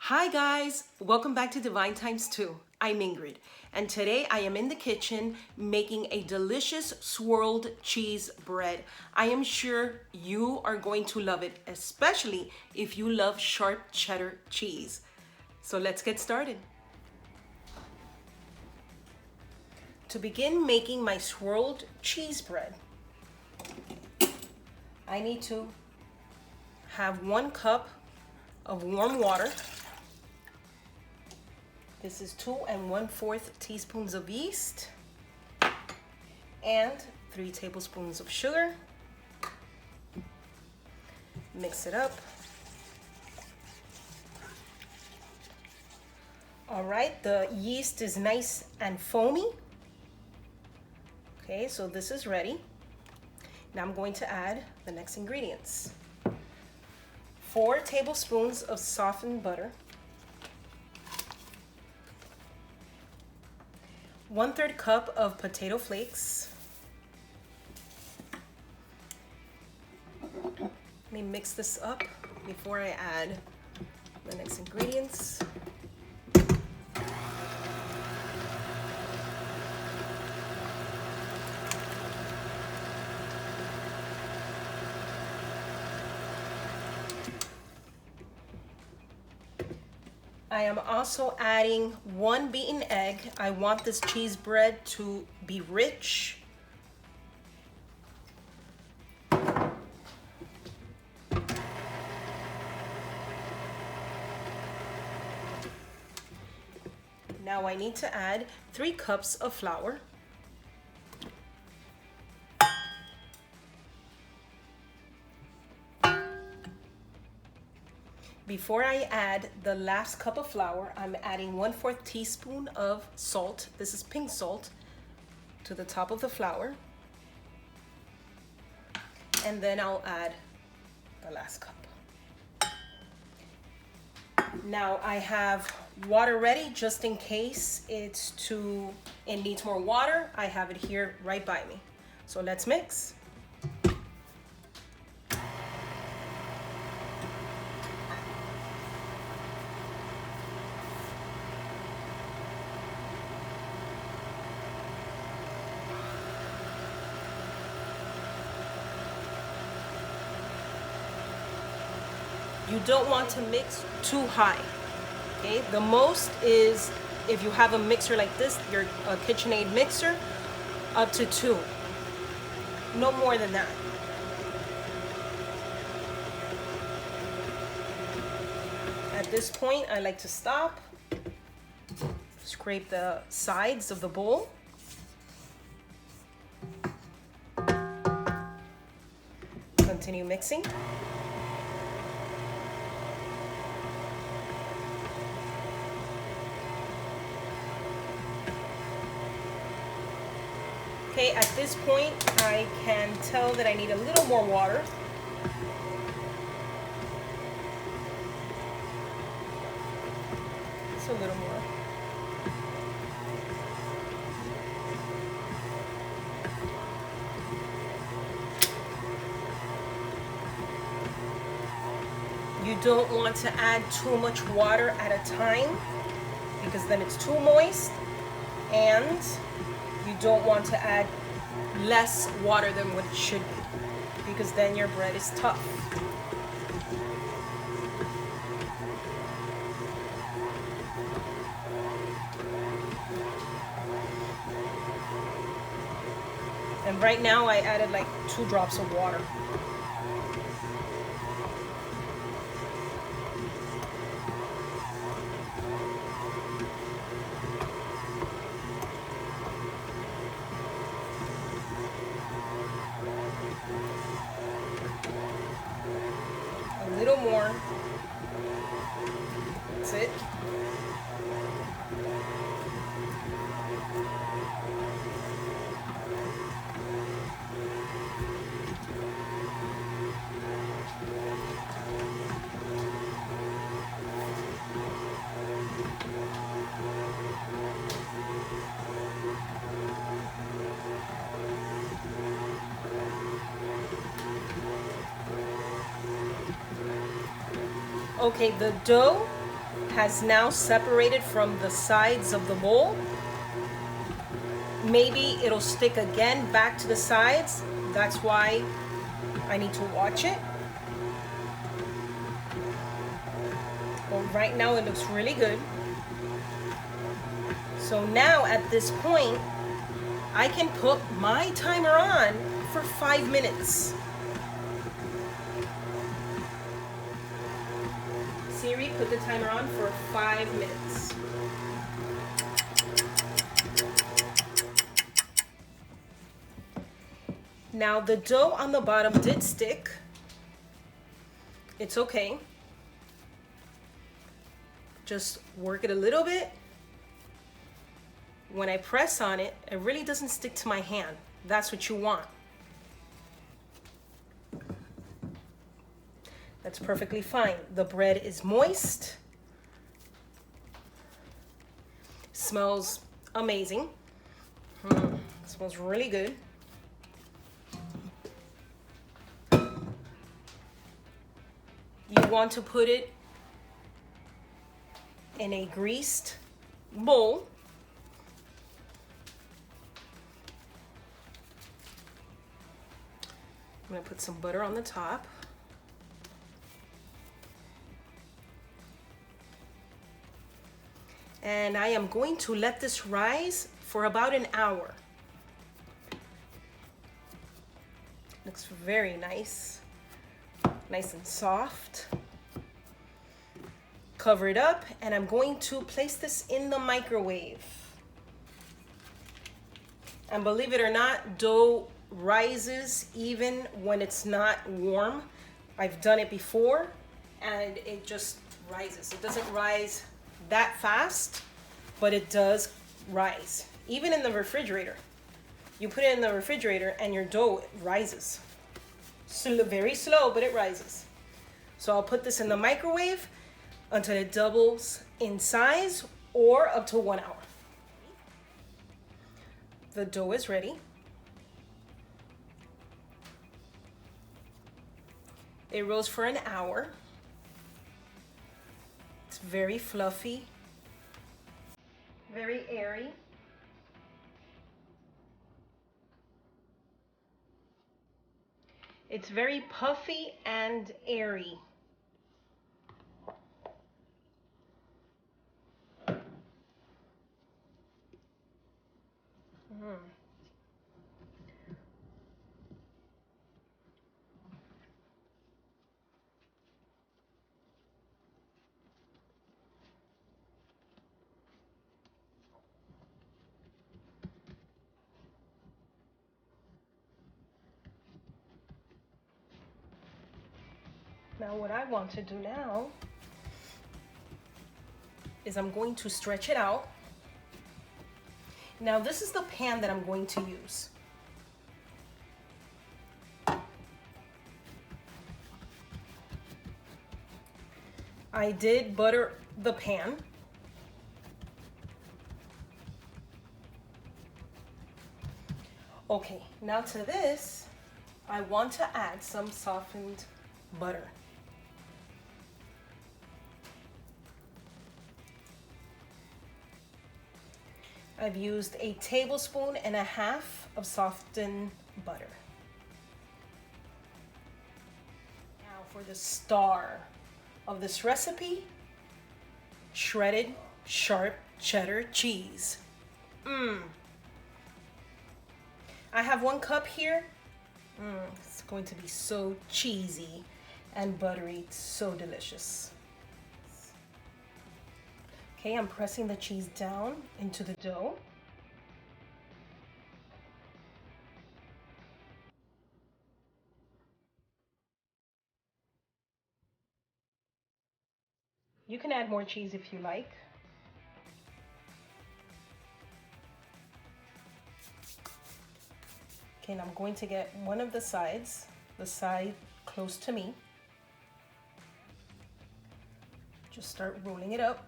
Hi guys, welcome back to Divine Times 2. I'm Ingrid, and today I am in the kitchen making a delicious swirled cheese bread. I am sure you are going to love it, especially if you love sharp cheddar cheese. So let's get started. To begin making my swirled cheese bread, I need to have 1 cup of warm water. This is 2 1/4 teaspoons of yeast and 3 tablespoons of sugar. Mix it up. All right, the yeast is nice and foamy. Okay, so this is ready. Now I'm going to add the next ingredients. 4 tablespoons of softened butter. 1/3 cup of potato flakes. Let me mix this up before I add the next ingredients. I am also adding 1 beaten egg. I want this cheese bread to be rich. Now I need to add 3 cups of flour. Before I add the last cup of flour, I'm adding 1/4 teaspoon of salt. This is pink salt to the top of the flour. And then I'll add the last cup. Now I have water ready just in case it needs more water. I have it here right by me. So let's mix. You don't want to mix too high, okay? The most is, if you have a mixer like this, your KitchenAid mixer, up to 2. No more than that. At this point, I like to stop, scrape the sides of the bowl. Continue mixing. Okay, at this point, I can tell that I need a little more water. Just a little more. You don't want to add too much water at a time because then it's too moist, and you don't want to add less water than what it should be, because then your bread is tough. And right now I added like 2 drops of water. A little more. That's it. Okay, the dough has now separated from the sides of the bowl. Maybe it'll stick again back to the sides. That's why I need to watch it. But right now it looks really good. So now at this point, I can put my timer on for 5 minutes. Siri, put the timer on for 5 minutes. Now the dough on the bottom did stick. It's okay. Just work it a little bit. When I press on it, it really doesn't stick to my hand. That's what you want. That's perfectly fine. The bread is moist. Smells amazing. Smells really good. You want to put it in a greased bowl. I'm going to put some butter on the top. And I am going to let this rise for about an hour. Looks very nice. Nice and soft. Cover it up, and I'm going to place this in the microwave. And believe it or not, dough rises even when it's not warm. I've done it before, and it just rises. It doesn't rise that fast, but it does rise. Even in the refrigerator. You put it in the refrigerator and your dough rises. Very slow, but it rises. So I'll put this in the microwave until it doubles in size, or up to 1 hour. The dough is ready. It rose for an hour. It's very fluffy, very airy. It's very puffy and airy. Now what I want to do now is I'm going to stretch it out. Now this is the pan that I'm going to use. I did butter the pan. Okay, now to this, I want to add some softened butter. I've used 1.5 tablespoons of softened butter. Now for the star of this recipe, shredded sharp cheddar cheese. I have 1 cup here. It's going to be so cheesy and buttery. It's so delicious. Okay, I'm pressing the cheese down into the dough. You can add more cheese if you like. Okay, and I'm going to get one of the sides, the side close to me. Just start rolling it up.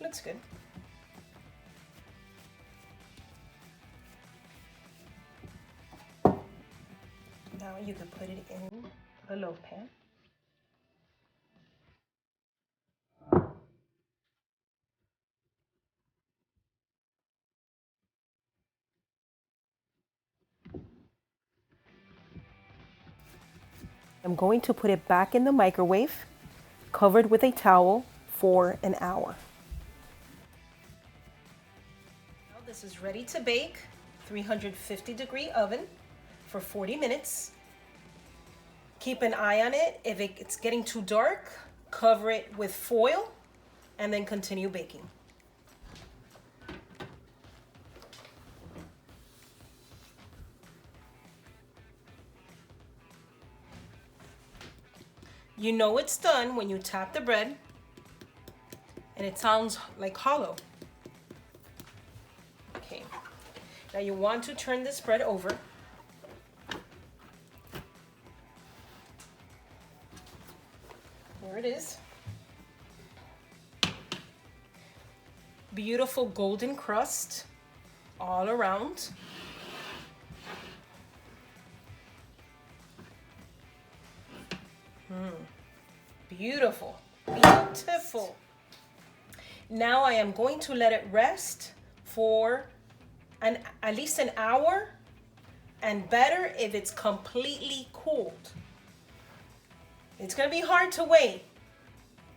Looks good. Now you can put it in the loaf pan. I'm going to put it back in the microwave, covered with a towel for an hour. Now this is ready to bake, 350-degree oven for 40 minutes. Keep an eye on it. If it's getting too dark, cover it with foil and then continue baking. You know it's done when you tap the bread and it sounds like hollow. Okay, now you want to turn this bread over. There it is. Beautiful golden crust all around. Beautiful, beautiful. Now I am going to let it rest for at least an hour, and better if it's completely cooled. It's gonna be hard to wait,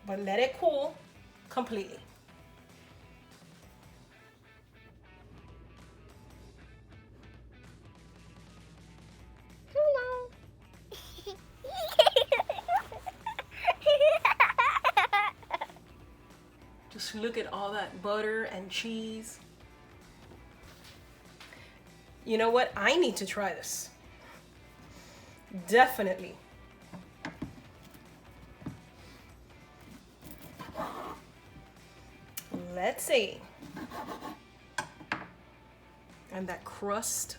but let it cool completely. Just look at all that butter and cheese. You know what? I need to try this. Definitely. Let's see. And that crust.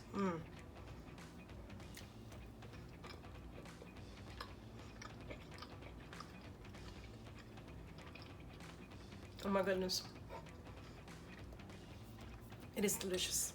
Oh my goodness. It is delicious.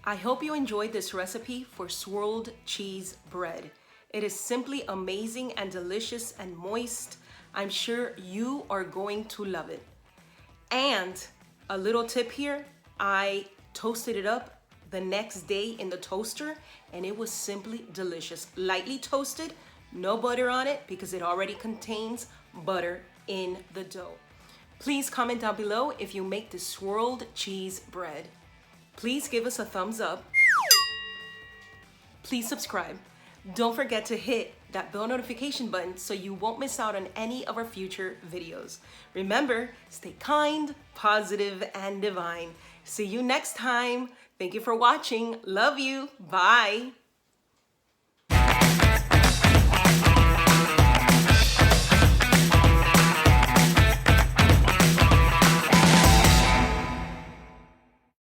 I hope you enjoyed this recipe for swirled cheese bread. It is simply amazing and delicious and moist. I'm sure you are going to love it. And a little tip here, I toasted it up the next day in the toaster and it was simply delicious. Lightly toasted, no butter on it because it already contains butter in the dough. Please comment down below if you make this swirled cheese bread. Please give us a thumbs up. Please subscribe. Don't forget to hit that bell notification button so you won't miss out on any of our future videos. Remember, stay kind, positive, and divine. See you next time. Thank you for watching. Love you. Bye.